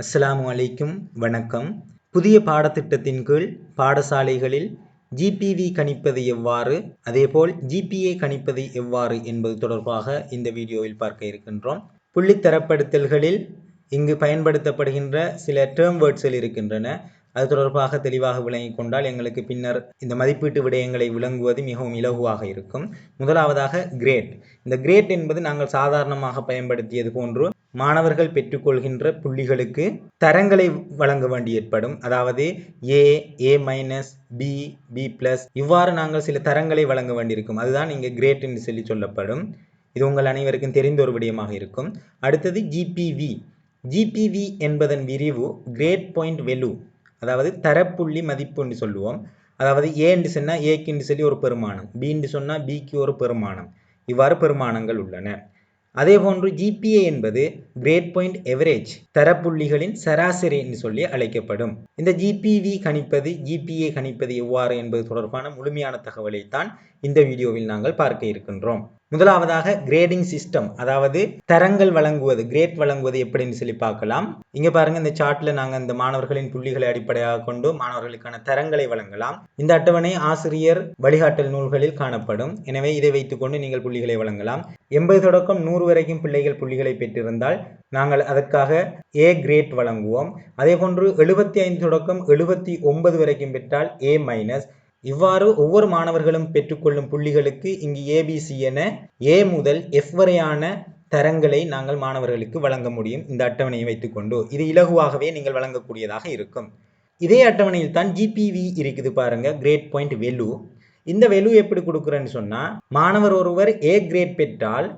அஸ்ஸலாமு அலைக்கும் வணக்கம். புதிய பாடத்திட்டத்தின் கீழ் பாடசாலைகளில் ஜிபிவி கணிப்பது எவ்வாறு, அதேபோல் ஜிபிஏ கணிப்பது எவ்வாறு என்பது தொடர்பாக இந்த வீடியோவில் பார்க்க இருக்கின்றோம். புள்ளித் தரப்படுத்தல்களில் இங்கு பயன்படுத்தப்படுகின்ற சில டேர்ம் வேர்ட்ஸ்கள் இருக்கின்றன. அது தொடர்பாக தெளிவாக விளங்கிக் கொண்டால் எங்களுக்கு பின்னர் இந்த மதிப்பீட்டு விடயங்களை விளங்குவது மிகவும் இலகுவாக இருக்கும். முதலாவதாக கிரேட். இந்த கிரேட் என்பது நாங்கள் சாதாரணமாக பயன்படுத்தியது போன்று மாணவர்கள் பெற்றுக்கொள்கின்ற புள்ளிகளுக்கு தரங்களை வழங்க வேண்டி ஏற்படும். அதாவது ஏ, A-, பி, B+, இவ்வாறு நாங்கள் சில தரங்களை வழங்க வேண்டியிருக்கும். அதுதான் இங்கே கிரேட் என்று சொல்லி சொல்லப்படும். இது உங்கள் அனைவருக்கும் தெரிந்த ஒரு விடயமாக இருக்கும். அடுத்தது ஜிபிவி. ஜிபிவி என்பதன் விரிவு கிரேட் பாயிண்ட் வேல்யூ, அதாவது தரப்புள்ளி மதிப்பு என்று சொல்லுவோம். அதாவது ஏ என்று சொன்னால் ஏக்கு என்று சொல்லி ஒரு பெருமானம், பி என்று சொன்னால் பிக்கு ஒரு பெருமானம், இவ்வாறு பெருமானங்கள் உள்ளன. அதே போன்று ஜிபிஏ என்பது கிரேட் பாயிண்ட் எவரேஜ், தரப்புள்ளிகளின் சராசரி என்று சொல்லி அழைக்கப்படும். இந்த ஜிபிவி கணிப்பது, ஜிபிஏ கணிப்பது எவ்வாறு என்பது தொடர்பான முழுமையான தகவலை தான் இந்த வீடியோவில் நாங்கள் பார்க்க இருக்கின்றோம். முதலாவதாக கிரேடிங் சிஸ்டம், அதாவது தரங்கள் வழங்குவது, கிரேட் வழங்குவது எப்படின்னு சொல்லி பார்க்கலாம். இங்க பாருங்க, இந்த சார்ட்ல நாங்கள் இந்த மாணவர்களின் புள்ளிகளை அடிப்படையாக கொண்டு மாணவர்களுக்கான தரங்களை வழங்கலாம். இந்த அட்டவணை ஆசிரியர் வழிகாட்டல் நூல்களில் காணப்படும். எனவே இதை வைத்துக்கொண்டு நீங்கள் புள்ளிகளை வழங்கலாம். 80 தொடக்கம் 100 வரைக்கும் பிள்ளைகள் புள்ளிகளை பெற்றிருந்தால் நாங்கள் அதற்காக ஏ கிரேட் வழங்குவோம். அதே போன்று 75 தொடக்கம் 79 வரைக்கும் பெற்றால் A-. இவ்வாறு ஒவ்வொரு மாணவர்களும் பெற்றுக்கொள்ளும் புள்ளிகளுக்கு இங்கு ஏபிசி என ஏ முதல் எஃப் வரையான தரங்களை நாங்கள் மாணவர்களுக்கு வழங்க முடியும். இந்த அட்டவணையை வைத்துக்கொண்டு இது இலகுவாகவே நீங்கள் வழங்கக்கூடியதாக இருக்கும். இதே அட்டவணையில் தான் ஜிபிவி இருக்குது பாருங்க, கிரேட் பாயிண்ட் வேல்யூ. இந்த வேல்யூ எப்படி கொடுக்குறேன்னு சொன்னா, மாணவர் ஒருவர் ஏ கிரேட் பெற்றால்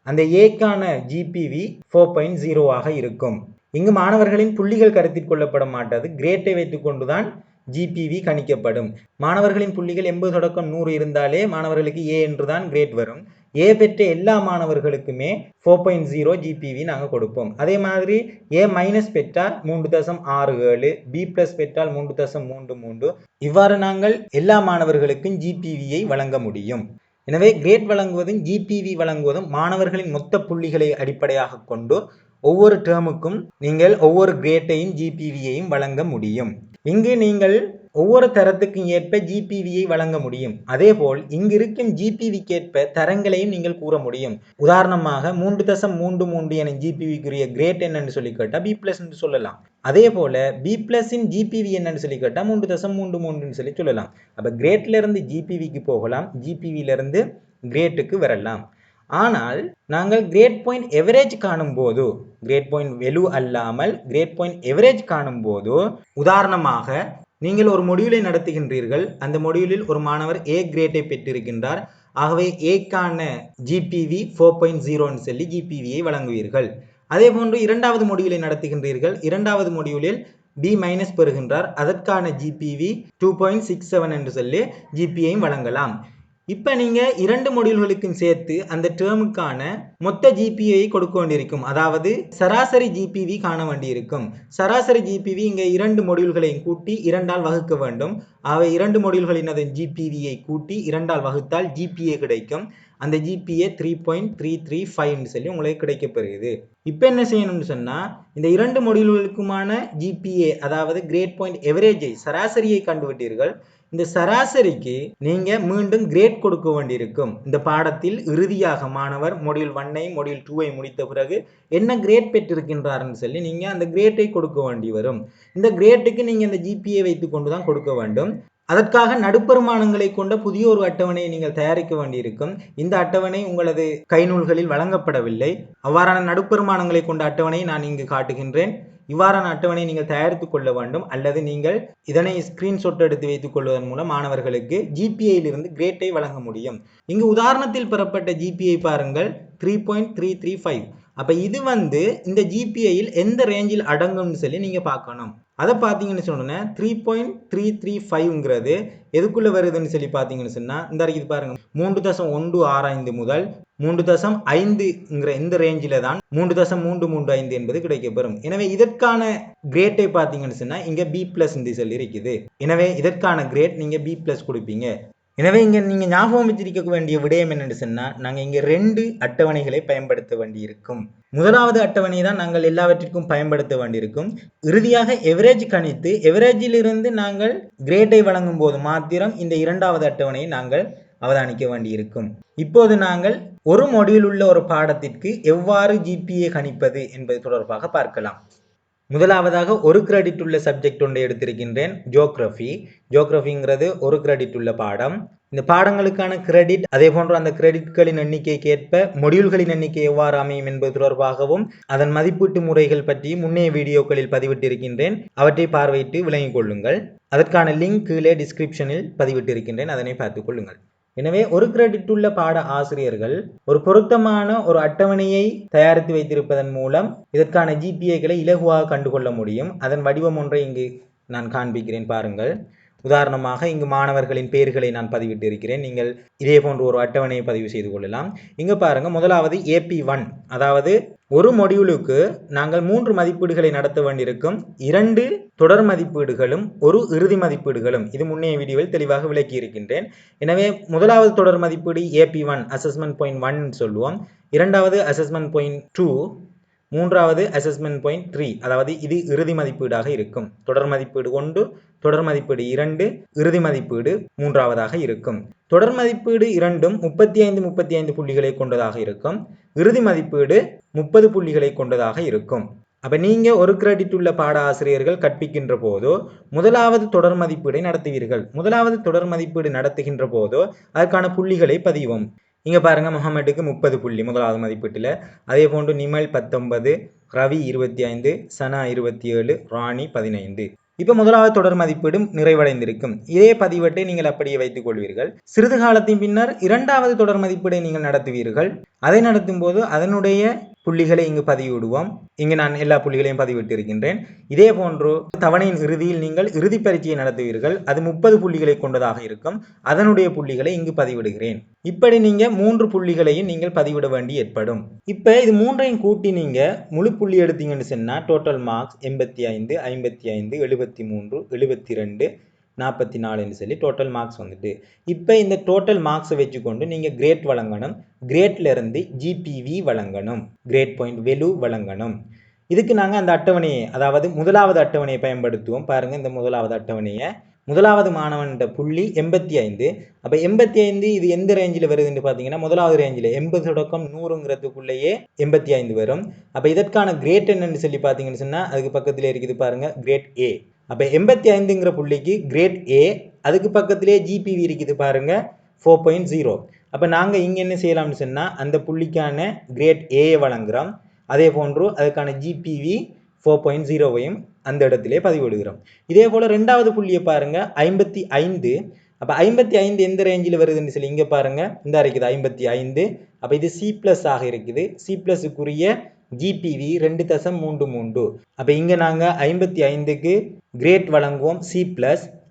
அந்த ஏக்கான ஜிபிவி 4.0 ஆக இருக்கும். இங்கு மாணவர்களின் புள்ளிகள் கருத்தில் கொள்ளப்பட மாட்டாது, கிரேட்டை வைத்துக்கொண்டுதான் ஜிபிவி கணிக்கப்படும். மாணவர்களின் புள்ளிகள் 80 தொடக்கம் 100 இருந்தாலே மாணவர்களுக்கு ஏ என்றுதான் கிரேட் வரும். ஏ பெற்ற எல்லா மாணவர்களுக்குமே 4.0 ஜிபிவி நாங்கள் கொடுப்போம். அதே மாதிரி A- பெற்றால் 3.67, B+ பெற்றால் 3.33, இவ்வாறு நாங்கள் எல்லா மாணவர்களுக்கும் ஜிபிவியை வழங்க முடியும். எனவே கிரேட் வழங்குவதும் ஜிபிவி வழங்குவதும் மாணவர்களின் மொத்த புள்ளிகளை அடிப்படையாக கொண்டு ஒவ்வொரு டேர்முக்கும் நீங்கள் ஒவ்வொரு கிரேட்டையும் ஜிபிவியையும் வழங்க முடியும். இங்கு நீங்கள் ஒவ்வொரு தரத்துக்கும் ஏற்ப ஜிபிவியை வழங்க முடியும். அதே போல் இங்கு இருக்கும் ஜிபிவிக்கு ஏற்ப தரங்களையும் நீங்கள் கூற முடியும். உதாரணமாக 3.33 என ஜிபிவிக்குரிய கிரேட் என்னன்னு சொல்லி கேட்டால் B+ என்று சொல்லலாம். அதே போல B+ ஜிபிவி என்னன்னு சொல்லி கேட்டால் 3.33 சொல்லி சொல்லலாம். அப்ப கிரேட்ல இருந்து ஜிபிவிக்கு போகலாம், ஜிபிவில இருந்து கிரேட்டுக்கு வரலாம். ஆனால் நாங்கள் கிரேட் பாயிண்ட் எவரேஜ் காணும் போது, கிரேட் பாயிண்ட் வேல்யூ அல்லாமல் கிரேட் பாயிண்ட் எவரேஜ் காணும் போது, உதாரணமாக நீங்கள் ஒரு மொடியூலை நடத்துகின்றீர்கள். அந்த மொடியூலில் ஒரு மாணவர் ஏ கிரேட்டை பெற்றிருக்கின்றார். ஆகவே ஏக்கான ஜிபிவி 4.0 சொல்லி ஜிபிவியை வழங்குவீர்கள். அதே போன்று இரண்டாவது மொடியூலை நடத்துகின்றீர்கள். இரண்டாவது மொடியூலில் B- பெறுகின்றார். அதற்கான ஜிபிவி 2.67 என்று சொல்லி ஜிபியையும் வழங்கலாம். இப்ப நீங்க இரண்டு மொடியூல்களுக்கும் சேர்த்து அந்த டேர்முக்கான மொத்த ஜிபிஐ கொடுக்க வேண்டியிருக்கும். அதாவது சராசரி ஜிபிவி காண வேண்டியிருக்கும். சராசரி ஜிபிவி இங்க இரண்டு மொடியூல்களையும் கூட்டி 2ஆல் வகுக்க வேண்டும். அவை இரண்டு மொடியூல்களின் ஜிபிவியை கூட்டி 2ஆல் வகுத்தால் ஜிபிஏ கிடைக்கும். அந்த ஜிபிஏ 3.335 சொல்லி உங்களுக்கு கிடைக்கப்பெறுகிறது. இப்போ என்ன செய்யணும்னு சொன்னா, இந்த இரண்டு மொடியூல்களுக்குமான ஜிபிஏ, அதாவது கிரேட் பாயிண்ட் எவரேஜை, சராசரியை கண்டுவிட்டீர்கள். இந்த சராசரிக்கு நீங்க மீண்டும் கிரேட் கொடுக்க வேண்டியிருக்கும். இந்த பாடத்தில் இறுதியாக மாணவர் மொடியூல் 1ஐ மொடியூல் 2ஐ முடித்த பிறகு என்ன கிரேட் பெற்றிருக்கின்றார்னு சொல்லி நீங்க அந்த கிரேட்டை கொடுக்க வேண்டி வரும். இந்த கிரேட்டுக்கு நீங்க இந்த ஜிபிஏ வைத்துக் கொண்டுதான் கொடுக்க வேண்டும். அதற்காக நடுப்பெருமானங்களை கொண்ட புதிய ஒரு அட்டவணையை நீங்கள் தயாரிக்க வேண்டியிருக்கும். இந்த அட்டவணை உங்களது கைநூல்களில் வழங்கப்படவில்லை. அவ்வாறான நடுப்பெருமானங்களை கொண்ட அட்டவணையை நான் இங்கு காட்டுகின்றேன். இவ்வாறான அட்டவணை நீங்கள் தயாரித்துக் கொள்ள வேண்டும். அல்லது நீங்கள் இதனை ஸ்கிரீன்ஷாட் எடுத்து வைத்துக் கொள்வதன் மூலம் மாணவர்களுக்கு ஜிபிஐயிலிருந்து கிரேட்டை வழங்க முடியும். இங்கு உதாரணத்தில் பெறப்பட்ட ஜிபிஐ பாருங்கள், 3.335. அப்ப இது இந்த ஜிபிஐயில் எந்த ரேஞ்சில் அடங்கும்னு சொல்லி நீங்க பார்க்கணும். அதை பார்த்தீங்கன்னு சொன்னா 3.335ங்கிறது எதுக்குள்ள வருதுன்னு சொல்லி பார்த்தீங்கன்னு சொன்னா, இந்த இது பாருங்க, 3.165 முதல் 3.5ங்கிற இந்த ரேஞ்சில தான் 3.335 என்பது கிடைக்கப்பெறும். எனவே இதற்கான கிரேட்டை பார்த்தீங்கன்னு சொன்னா இங்க B+ சொல்லி இருக்குது. எனவே இதற்கான கிரேட் நீங்க B+ கொடுப்பீங்க. எனவே இங்கே நீங்கள் ஞாபகம் வச்சிருக்க வேண்டிய விடயம் என்னென்னு சொன்னால், நாங்கள் இங்கே 2 அட்டவணைகளை பயன்படுத்த வேண்டியிருக்கும். முதலாவது அட்டவணை தான் நாங்கள் எல்லாவற்றிற்கும் பயன்படுத்த வேண்டியிருக்கும். இறுதியாக எவரேஜ் கணித்து எவரேஜிலிருந்து நாங்கள் கிரேட்டை வழங்கும் போது மாத்திரம் இந்த 2வது அட்டவணையை நாங்கள் அவதானிக்க வேண்டியிருக்கும். இப்போது நாங்கள் ஒரு மொடியூல் உள்ள ஒரு பாடத்திற்கு எவ்வாறு GPA கணிப்பது என்பது தொடர்பாக பார்க்கலாம். முதலாவதாக ஒரு கிரெடிட் உள்ள சப்ஜெக்ட் ஒன்றை எடுத்திருக்கின்றேன், ஜியோகிராஃபி. ஜியோகிராஃபிங்கிறது ஒரு கிரெடிட் உள்ள பாடம். இந்த பாடங்களுக்கான கிரெடிட் அதே போன்று அந்த கிரெடிட்களின் எண்ணிக்கைக்கு ஏற்ப மொடியூல்களின் எண்ணிக்கை எவ்வாறு அமையும் என்பது தொடர்பாகவும் அதன் மதிப்பீட்டு முறைகள் பற்றி முன்னைய வீடியோக்களில் பதிவிட்டிருக்கின்றேன். அவற்றை பார்வையிட்டு விளங்கிக் கொள்ளுங்கள். அதற்கான லிங்க் கீழே டிஸ்கிரிப்ஷனில் பதிவிட்டிருக்கின்றேன், அதனை பார்த்துக் கொள்ளுங்கள். எனவே ஒரு கிரெடிட் உள்ள பாட ஆசிரியர்கள் ஒரு பொருத்தமான ஒரு அட்டவணையை தயாரித்து வைத்திருப்பதன் மூலம் இதற்கான GPAக்களை இலகுவாக கண்டுகொள்ள முடியும். அதன் வடிவம் ஒன்றை இங்கு நான் காண்பிக்கிறேன், பாருங்கள். உதாரணமாக இங்கு மாணவர்களின் பெயர்களை நான் பதிவிட்டு இருக்கிறேன். நீங்கள் இதே போன்று ஒரு அட்டவணையை பதிவு செய்து கொள்ளலாம். இங்க பாருங்க, முதலாவது AP1, அதாவது ஒரு மொடியூலுக்கு நாங்கள் 3 மதிப்பீடுகளை நடத்த வேண்டியிருக்கும். 2 தொடர் மதிப்பீடுகளும் ஒரு இறுதி மதிப்பீடுகளும். இது முன்னைய வீடியோவில் தெளிவாக விளக்கி இருக்கின்றேன். எனவே முதலாவது தொடர் மதிப்பீடு AP1 அசஸ்மெண்ட் பாயிண்ட் 1 சொல்லுவோம். இரண்டாவது அசஸ்மெண்ட் பாயிண்ட் 2, மூன்றாவது அசஸ்மெண்ட் பாயிண்ட் 3, அதாவது இது இறுதி மதிப்பீடாக இருக்கும். தொடர் மதிப்பீடு 1, தொடர் மதிப்பீடு 2, இறுதி மதிப்பீடு 3ஆவதாக இருக்கும். தொடர் மதிப்பீடு இரண்டும் 35 புள்ளிகளை கொண்டதாக இருக்கும். இறுதி மதிப்பீடு 30 புள்ளிகளை கொண்டதாக இருக்கும். அப்ப நீங்க ஒரு கிரெடிட் உள்ள பாட ஆசிரியர்கள் கற்பிக்கின்ற போதோ முதலாவது தொடர் மதிப்பீடை நடத்துவீர்கள். முதலாவது தொடர் மதிப்பீடு நடத்துகின்ற போதோ அதற்கான புள்ளிகளை பதிவோம். இங்க பாருங்க, முகமதுக்கு 30 புள்ளி முதலாவது மதிப்பீட்டில். அதே போன்று நிமல் 19, ரவி 25, சனா 27, ராணி 15. இப்ப முதலாவது தொடர் மதிப்பீடு நிறைவடைந்திருக்கும். இதே பதிவேட்டை நீங்கள் அப்படியே வைத்துக் கொள்வீர்கள். சிறிது காலத்தின் பின்னர் 2வது தொடர் மதிப்பீடை நீங்கள் நடத்துவீர்கள். அதை நடத்தும் போது அதனுடைய புள்ளிகளை இங்கு பதிவிடுவோம். இங்கு நான் எல்லா புள்ளிகளையும் பதிவிட்டு இருக்கின்றேன். இதே போன்று தவணையின் இறுதியில் நீங்கள் இறுதி பரீட்சையை நடத்துவீர்கள். அது 30 புள்ளிகளை கொண்டதாக இருக்கும். அதனுடைய புள்ளிகளை இங்கு பதிவிடுகிறேன். இப்படி நீங்க 3 புள்ளிகளையும் நீங்கள் பதிவிட வேண்டி ஏற்படும். இப்ப இது 3ஐயும் கூட்டி நீங்க முழு புள்ளி எடுத்தீங்கன்னு சொன்னா டோட்டல் மார்க்ஸ் 85, 55, 73, 72, 44 சொல்லி டோட்டல் மார்க்ஸ் வந்துட்டு. இப்போ இந்த டோட்டல் மார்க்ஸை வச்சுக்கொண்டு நீங்கள் கிரேட் வழங்கணும். கிரேட்ல இருந்து GPV வழங்கணும், கிரேட் பாயிண்ட் வெலு வழங்கணும். இதுக்கு நாங்கள் அந்த அட்டவணையை, அதாவது முதலாவது அட்டவணையை பயன்படுத்துவோம். பாருங்க, இந்த முதலாவது அட்டவணையை முதலாவது மாணவன் புள்ளி 85. அப்போ 85 இது எந்த ரேஞ்சில் வருதுன்னு பார்த்தீங்கன்னா முதலாவது ரேஞ்சில் 80 தொடக்கம் 100ங்கிறதுக்குள்ளேயே 85 வரும். அப்போ இதற்கான கிரேட் என்னன்னு சொல்லி பார்த்தீங்கன்னு சொன்னால் அதுக்கு பக்கத்தில் இருக்குது பாருங்க, கிரேட் A. அப்போ 85ங்கிற புள்ளிக்கு கிரேட் A, அதுக்கு பக்கத்திலே GPV இருக்குது பாருங்க 4.0. அப்போ நாங்கள் இங்கே என்ன செய்யலாம்னு சொன்னால் அந்த புள்ளிக்கான கிரேட் A வழங்குகிறோம். அதே போன்று அதுக்கான GPV 4.0வையும் அந்த இடத்திலே பதிவிடுகிறோம். இதே போல் 2வது புள்ளியை பாருங்க 55. அப்போ 55 எந்த ரேஞ்சில் வருதுன்னு சொல்லி இங்கே பாருங்க, இந்த இருக்குது 55. அப்போ இது C+ ஆக இருக்குது. C+க்குரிய GPV 2.33. அப்போ இங்கே நாங்கள் 55க்கு கிரேட் வழங்குவோம் C+,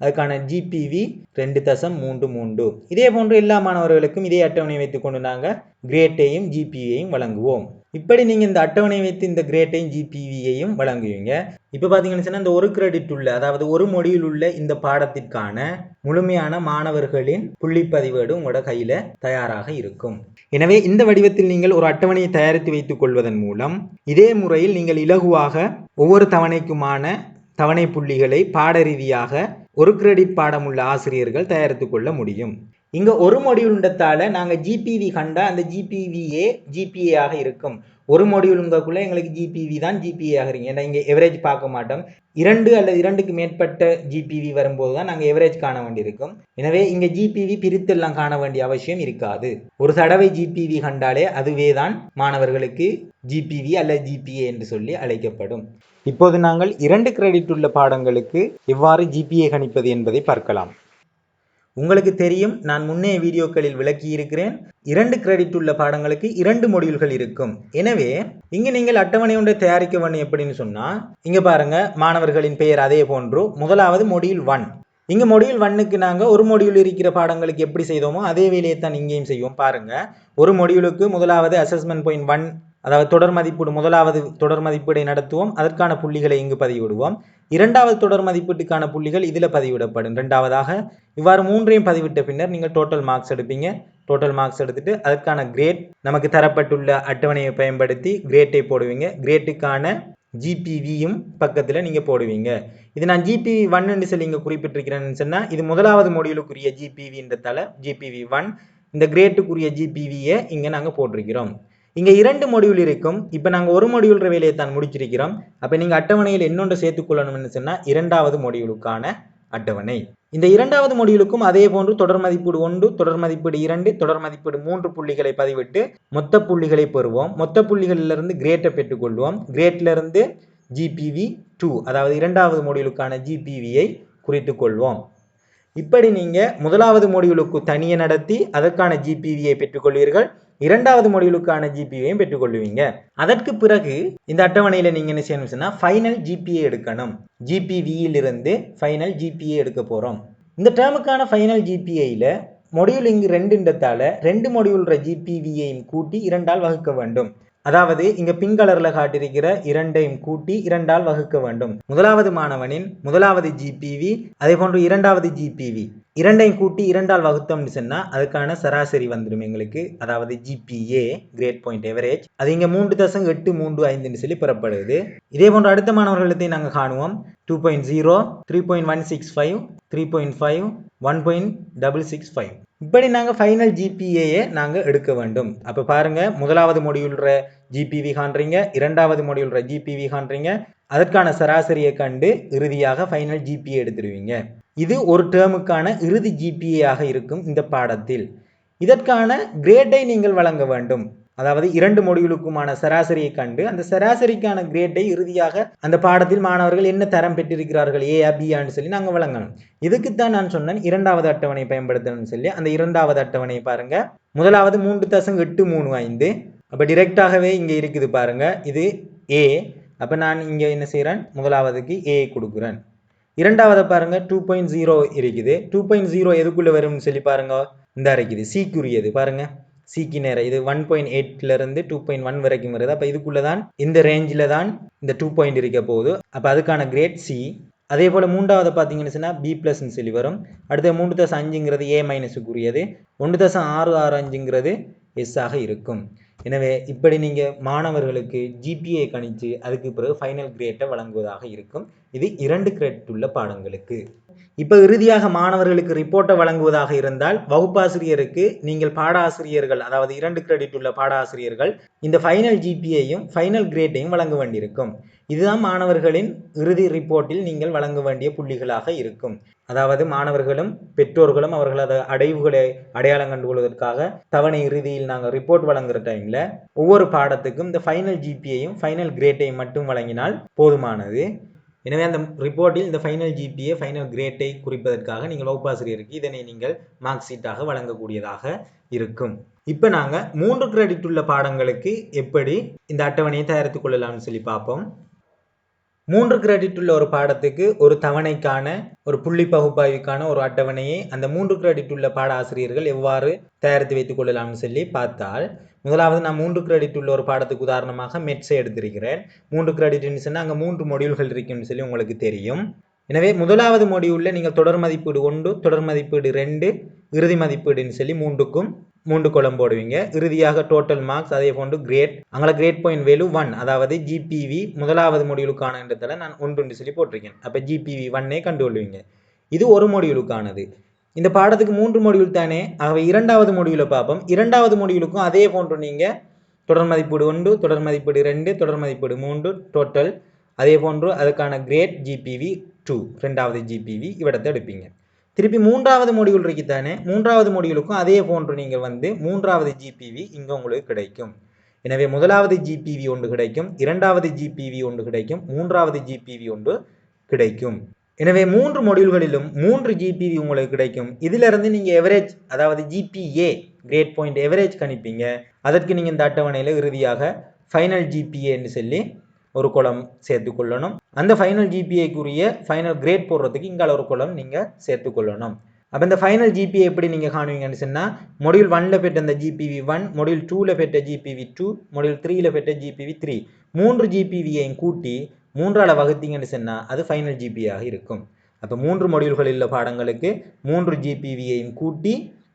அதுக்கான GPV 2.33. இதே போன்று எல்லா மாணவர்களுக்கும் இதே அட்டவணை வைத்துக்கொண்டு நாங்கள் கிரேட்டையும் GPAயையும் வழங்குவோம். இப்படி நீங்கள் இந்த அட்டவணை வைத்து இந்த கிரேட்டையும் GPVயையும் வழங்குவீங்க. இப்போ பார்த்தீங்கன்னு சொன்னால் இந்த ஒரு கிரெடிட் உள்ள, அதாவது ஒரு மொடியில் உள்ள இந்த பாடத்திற்கான முழுமையான மாணவர்களின் புள்ளி பதிவேடு உங்களோட கையில் தயாராக இருக்கும். எனவே இந்த வடிவத்தில் நீங்கள் ஒரு அட்டவணையை தயாரித்து வைத்துக் கொள்வதன் மூலம் இதே முறையில் நீங்கள் இலகுவாக ஒவ்வொரு தவணைக்குமான தவணை புள்ளிகளை பாட ரீதியாக ஒரு கிரெடிட் பாடம் உள்ள ஆசிரியர்கள் தயாரித்து கொள்ள முடியும். இங்க ஒரு மொடியூல்ன்றதால நாங்கள் GPV கண்டா அந்த GPVயே GPA ஆக இருக்கும். ஒரு மொடியூலுங்கக்குள்ள எங்களுக்கு GPV தான் GPA ஆக இருக்கு. ஏன்னா இங்கே எவரேஜ் பார்க்க மாட்டோம். 2 அல்லது 2க்கு மேற்பட்ட GPV வரும்போது தான் நாங்கள் எவரேஜ் காண வேண்டியிருக்கும். எனவே இங்கே GPV பிரித்தெல்லாம் காண வேண்டிய அவசியம் இருக்காது. ஒரு தடவை GPV கண்டாலே அதுவே தான் மாணவர்களுக்கு GPV அல்லது GPA என்று சொல்லி அழைக்கப்படும். இப்போது நாங்கள் 2 கிரெடிட் உள்ள பாடங்களுக்கு எவ்வாறு GPA கணிப்பது என்பதை பார்க்கலாம். உங்களுக்கு தெரியும், நான் முன்னைய வீடியோக்களில் விளக்கி இருக்கிறேன். 2 கிரெடிட் உள்ள பாடங்களுக்கு 2 மொடியூல்கள் இருக்கும். எனவே இங்க நீங்கள் அட்டவணை ஒன்றை தயாரிக்க வேண்டும். எப்படின்னு சொன்னா இங்க பாருங்க, மாணவர்களின் பெயர் அதே போன்று முதலாவது மொடியூல் 1. இங்க மொடியூல் 1க்கு நாங்க ஒரு மொடியூல் இருக்கிற பாடங்களுக்கு எப்படி செய்தோமோ அதே வேலையை தான் இங்கேயும் செய்வோம். பாருங்க, ஒரு மொடியூலுக்கு முதலாவது அசஸ்மெண்ட் பாயிண்ட் 1 அதாவது தொடர் மதிப்பீடு, முதலாவது தொடர் மதிப்பீடை நடத்துவோம், அதற்கான புள்ளிகளை இங்கு பதிவிடுவோம். இரண்டாவது தொடர் மதிப்பீட்டுக்கான புள்ளிகள் இதில் பதிவிடப்படும். இரண்டாவதாக இவ்வாறு மூன்றையும் பதிவிட்ட பின்னர் நீங்கள் டோட்டல் மார்க்ஸ் எடுப்பீங்க. டோட்டல் மார்க்ஸ் எடுத்துட்டு அதற்கான கிரேட் நமக்கு தரப்பட்டுள்ள அட்டவணையை பயன்படுத்தி கிரேட்டை போடுவீங்க. கிரேட்டுக்கான ஜிபிவியும் பக்கத்தில் நீங்கள் போடுவீங்க. இது நான் ஜிபிவி 1 சொல்லி இங்கே குறிப்பிட்டிருக்கிறேன்னு சொன்னால் இது முதலாவது மொடியூலுக்குரிய ஜிபிவின்றதால ஜிபிவி 1, இந்த கிரேட்டுக்குரிய ஜிபிவியை இங்கே நாங்கள் போட்டிருக்கிறோம். இங்கே 2 மொடியூல் இருக்கும். இப்போ நாங்கள் ஒரு மொடியூல் வேலையை தான் முடிச்சிருக்கிறோம். அப்போ நீங்கள் அட்டவணையில் இன்னொன்று சேர்த்துக்கொள்ளணும்னு சொன்னால் இரண்டாவது மொடியூலுக்கான அட்டவணை. இந்த இரண்டாவது மொடியூலுக்கும் அதே போன்று தொடர் மதிப்பீடு 1, தொடர் மதிப்பீடு 2, தொடர் மதிப்பீடு 3 புள்ளிகளை பதிவிட்டு மொத்த புள்ளிகளை பெறுவோம். மொத்த புள்ளிகளிலிருந்து கிரேட்டை பெற்றுக்கொள்வோம். கிரேட்டிலிருந்து ஜிபிவி 2, அதாவது இரண்டாவது மொடியூலுக்கான ஜிபிவியை குறித்து கொள்வோம். இப்படி நீங்கள் முதலாவது மொடியூலுக்கு தனியே நடத்தி அதற்கான ஜிபிவியை பெற்றுக்கொள்வீர்கள். இரண்டாவது மொடியூலுக்கான ஜிபிவியையும் பெற்றுக்கொள்வீங்க. அதற்கு பிறகு இந்த அட்டவணையில் நீங்கள் என்ன செய்யணும் சொன்னால் ஃபைனல் ஜிபிஏ எடுக்கணும். ஜிபிவியில் இருந்து ஃபைனல் ஜிபிஏ எடுக்க போகிறோம். இந்த டேர்முக்கான ஃபைனல் ஜிபிஏயில் மொடியூல் இங்கு 2ன்றதால 2 மொடியூல்ற ஜிபிவியையும் கூட்டி 2ஆல் வகுக்க வேண்டும். அதாவது இங்க பிங்க் கலர்ல காட்டியிருக்கிற 2ஐயும் கூட்டி 2ஆல் வகுக்க வேண்டும். முதலாவது மாணவனின் முதலாவது ஜிபிவி அதே போன்று இரண்டாவது ஜிபிவி 2ஐயும் கூட்டி 2ஆல் வகுத்தோம்னு சொன்னா அதுக்கான சராசரி வந்துடும் எங்களுக்கு. அதாவது ஜிபிஏ கிரேட் பாயிண்ட் எவரேஜ் அது இங்க 3.835 சொல்லி பெறப்படுது. இதே போன்று அடுத்த மாணவர்களையும் நாங்கள் காணுவோம். 2.0, 3.165, 3.5, 1.665. இப்படி நாங்கள் ஃபைனல் ஜிபிஏயை நாங்கள் எடுக்க வேண்டும். அப்போ பாருங்கள், முதலாவது மொடியூல்ற ஜிபிவி காண்றீங்க, இரண்டாவது மொடியூல்ற ஜிபிவி காண்றீங்க, அதற்கான சராசரியை கண்டு இறுதியாக ஃபைனல் ஜிபிஏ எடுத்துடுவீங்க. இது ஒரு டேர்முக்கான இறுதி ஜிபிஏ ஆக இருக்கும் இந்த பாடத்தில். இதற்கான கிரேட்டை நீங்கள் வழங்க வேண்டும். அதாவது 2 மொடியூலுக்குமான சராசரியை கண்டு அந்த சராசரிக்கான கிரேட்டை இறுதியாக அந்த பாடத்தில் மாணவர்கள் என்ன தரம் பெற்றிருக்கிறார்கள், ஏ பியான்னு சொல்லி நாங்கள் வழங்கணும். இதுக்குத்தான் நான் சொன்னேன் இரண்டாவது அட்டவணை பயன்படுத்தணும்னு சொல்லி. அந்த இரண்டாவது அட்டவணையை பாருங்க. முதலாவது 3.835. அப்போ டிரெக்டாகவே இங்கே இருக்குது பாருங்க, இது ஏ. அப்போ நான் இங்கே என்ன செய்கிறேன், முதலாவதுக்கு ஏ கொடுக்குறேன். இரண்டாவது பாருங்க 2.0 இருக்குது. 2.0 எதுக்குள்ளே வரும்னு சொல்லி பாருங்க, இந்த இருக்குது சிக்குரியது பாருங்க. சிக்கு நேரம் இது 1.8 2.1 வரைக்கும் வருது. அப்போ இதுக்குள்ள தான் இந்த ரேஞ்சில் தான் இந்த 2 பாயிண்ட் இருக்க போகுது. அப்போ அதுக்கான கிரேட் சி. அதே போல் மூன்றாவது பார்த்தீங்கன்னு சொன்னால் பி ப்ளஸ்ன்னு சொல்லி வரும். அடுத்த 3.5ங்கிறது ஏ மைனஸுக்குரியது, 1.665ங்கிறது எஸ் ஆக இருக்கும். எனவே இப்படி நீங்கள் மாணவர்களுக்கு ஜிபிஏ கணிச்சு அதுக்கு பிறகு ஃபைனல் கிரேட்டை வழங்குவதாக இருக்கும். இது 2 கிரெடிட் உள்ள பாடங்களுக்கு. இப்போ இறுதியாக மாணவர்களுக்கு ரிப்போர்ட்டை வழங்குவதாக இருந்தால் வகுப்பாசிரியருக்கு நீங்கள் பாடாசிரியர்கள், அதாவது 2 கிரெடிட் உள்ள பாடாசிரியர்கள் இந்த ஃபைனல் ஜிபிஏயும் ஃபைனல் கிரேட்டையும் வழங்க வேண்டியிருக்கும். இதுதான் மாணவர்களின் இறுதி ரிப்போர்ட்டில் நீங்கள் வழங்க வேண்டிய புள்ளிகளாக இருக்கும். அதாவது மாணவர்களும் பெற்றோர்களும் அவர்களது அடைவுகளை அடையாளம் கண்டுகொள்வதற்காக தவணை இறுதியில் நாங்கள் ரிப்போர்ட் வழங்குற டைமில் ஒவ்வொரு பாடத்துக்கும் இந்த ஃபைனல் ஜிபிஏயும் ஃபைனல் கிரேட்டையும் மட்டும் வழங்கினால் போதுமானது. எனவே அந்த ரிப்போர்ட்டில் இந்த ஃபைனல் ஜிபிஏ ஃபைனல் கிரேட்டை குறிப்பதற்காக நீங்கள் வகுப்பாசிரியருக்கு இதனை நீங்கள் மார்க் ஷீட்டாக வழங்கக்கூடியதாக இருக்கும். இப்போ நாங்கள் 3 கிரெடிட் உள்ள பாடங்களுக்கு எப்படி இந்த அட்டவணையை தயாரித்துக் கொள்ளலாம்னு சொல்லி பார்ப்போம். 3 கிரெடிட் உள்ள ஒரு பாடத்துக்கு ஒரு தவணைக்கான ஒரு புள்ளி பகுப்பாய்வுக்கான ஒரு அட்டவணையை அந்த 3 கிரெடிட் உள்ள பாட ஆசிரியர்கள் எவ்வாறு தயாரித்து வைத்துக் கொள்ளலாம்னு சொல்லி பார்த்தால், முதலாவது நான் 3 கிரெடிட் உள்ள ஒரு பாடத்துக்கு உதாரணமாக மெட்ஸை எடுத்திருக்கிறேன். 3 கிரெடிட்னு சொன்னால் அங்கே 3 மொடியூல்கள் இருக்குன்னு சொல்லி உங்களுக்கு தெரியும். எனவே முதலாவது மொடியூலில் நீங்கள் தொடர் மதிப்பீடு 1, தொடர் மதிப்பீடு 2, இறுதி மதிப்பீடுன்னு சொல்லி 3க்கும் 3 கோலம் போடுவீங்க. இறுதியாக டோட்டல் மார்க்ஸ், அதே போன்று கிரேட், அங்கே கிரேட் பாயிண்ட் வேல்யூ 1, அதாவது ஜிபிவி முதலாவது மொடியூலுக்கானன்றதால நான் 1 சொல்லி போட்டிருக்கேன். அப்போ ஜிபிவி 1 கண்டுகொள்வீங்க. இது ஒரு மொடியூலுக்கானது. இந்த பாடத்துக்கு 3 மொடியூல் தானே, ஆகவே இரண்டாவது மொடியூலை பார்ப்போம். இரண்டாவது மொடியூலுக்கும் அதே போன்று நீங்கள் தொடர் மதிப்பீடு 1, தொடர் மதிப்பீடு 2, தொடர் மதிப்பீடு 3 டோட்டல், அதே போன்று அதுக்கான கிரேட் ஜிபிவி 2 ரெண்டாவது ஜிபிவி இவ்விடத்தை எடுப்பீங்க. திருப்பி மூன்றாவது மொடியூல் இருக்குதானே, மூன்றாவது மொடியூலுக்கும் அதே போன்று நீங்கள் வந்து மூன்றாவது ஜிபிவி இங்கே உங்களுக்கு கிடைக்கும். எனவே முதலாவது ஜிபிவி 1 கிடைக்கும், இரண்டாவது ஜிபிவி 1 கிடைக்கும், மூன்றாவது ஜிபிவி 1 கிடைக்கும். எனவே 3 மொடியூல்களிலும் 3 ஜிபிவி உங்களுக்கு கிடைக்கும். இதிலிருந்து நீங்கள் எவரேஜ், அதாவது ஜிபிஏ கிரேட் பாயிண்ட் எவரேஜ் கணிப்பீங்க. அதற்கு நீங்கள் இந்த அட்டவணையில் இறுதியாக ஃபைனல் ஜிபிஏன்னு சொல்லி ஒரு கோலம் சேர்த்துக்கொள்ளணும். அந்த ஃபைனல் ஜிபிஏக்குரிய ஃபைனல் கிரேட் போடுறதுக்கு இங்கால ஒரு கோலம் நீங்கள் சேர்த்துக்கொள்ளணும். அப்போ இந்த ஃபைனல் ஜிபிஏ எப்படி நீங்கள் காணுவீங்கன்னு சொன்னால் மொடியூல் 1ல் பெற்ற அந்த ஜிபிவி 1, மொடியூல் 2ல் பெற்ற ஜிபிவி 2, மொடியூல் 3ல் பெற்ற ஜிபிவி 3, 3 ஜிபிவியையும் கூட்டி 3ஆல் வகுத்தீங்கன்னு சொன்னால் அது ஃபைனல் ஜிபியாக இருக்கும். அப்போ 3 மொடியூல்களில் உள்ள பாடங்களுக்கு 3 ஜிபிவியையும் கூட்டி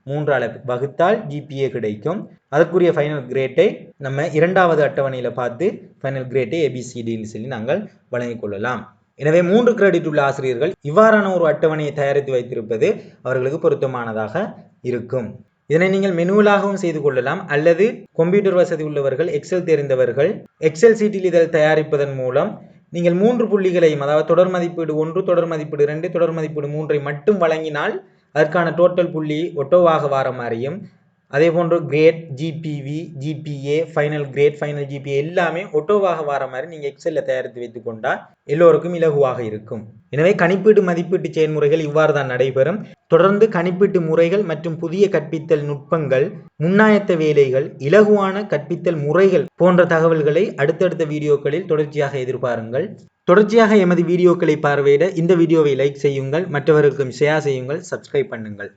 3ஆல் வகுத்தால் ஜிபிஏ கிடைக்கும். அதற்குரிய ஃபைனல் கிரேட்டை நம்ம 2வது அட்டவணையில் பார்த்து ஃபைனல் கிரேட்டை ABCDன்னு சொல்லி நாங்கள் வழங்கிக் கொள்ளலாம். எனவே 3 கிரெடிட் உள்ள ஆசிரியர்கள் இவ்வாறான ஒரு அட்டவணையை தயாரித்து வைத்திருப்பது அவர்களுக்கு பொருத்தமானதாக இருக்கும். இதனை நீங்கள் மெனுவலாகவும் செய்து கொள்ளலாம், அல்லது கம்ப்யூட்டர் வசதி உள்ளவர்கள், எக்ஸல் தெரிந்தவர்கள் எக்ஸல் சீட்டில் இதில் தயாரிப்பதன் மூலம் நீங்கள் 3 புள்ளிகளையும், அதாவது தொடர் மதிப்பீடு 1, தொடர் மதிப்பீடு 2, தொடர் மதிப்பீடு 3 மட்டும் வழங்கினால் அதற்கான டோட்டல் புள்ளி ஒட்டோவாக வார மாதிரியும், அதே போன்று grade, GPV, GPA, final grade, final GPA எல்லாமே ஒட்டோவாக வார மாதிரி நீங்கள் எக்ஸலில் தயாரித்து வைத்து கொண்டால் எல்லோருக்கும் இலகுவாக இருக்கும். எனவே கணிப்பீடு மதிப்பீட்டு செயல்முறைகள் இவ்வாறு தான் நடைபெறும். தொடர்ந்து கணிப்பீட்டு முறைகள் மற்றும் புதிய கற்பித்தல் நுட்பங்கள், முன்னாயத்த வேலைகள், இலகுவான கற்பித்தல் முறைகள் போன்ற தகவல்களை அடுத்தடுத்த வீடியோக்களில் தொடர்ச்சியாக எதிர்பாருங்கள். தொடர்ச்சியாக எமது வீடியோக்களை பார்வையிட இந்த வீடியோவை லைக் செய்யுங்கள், மற்றவர்களுக்கும் ஷேர் செய்யுங்கள், சப்ஸ்கிரைப் பண்ணுங்கள்.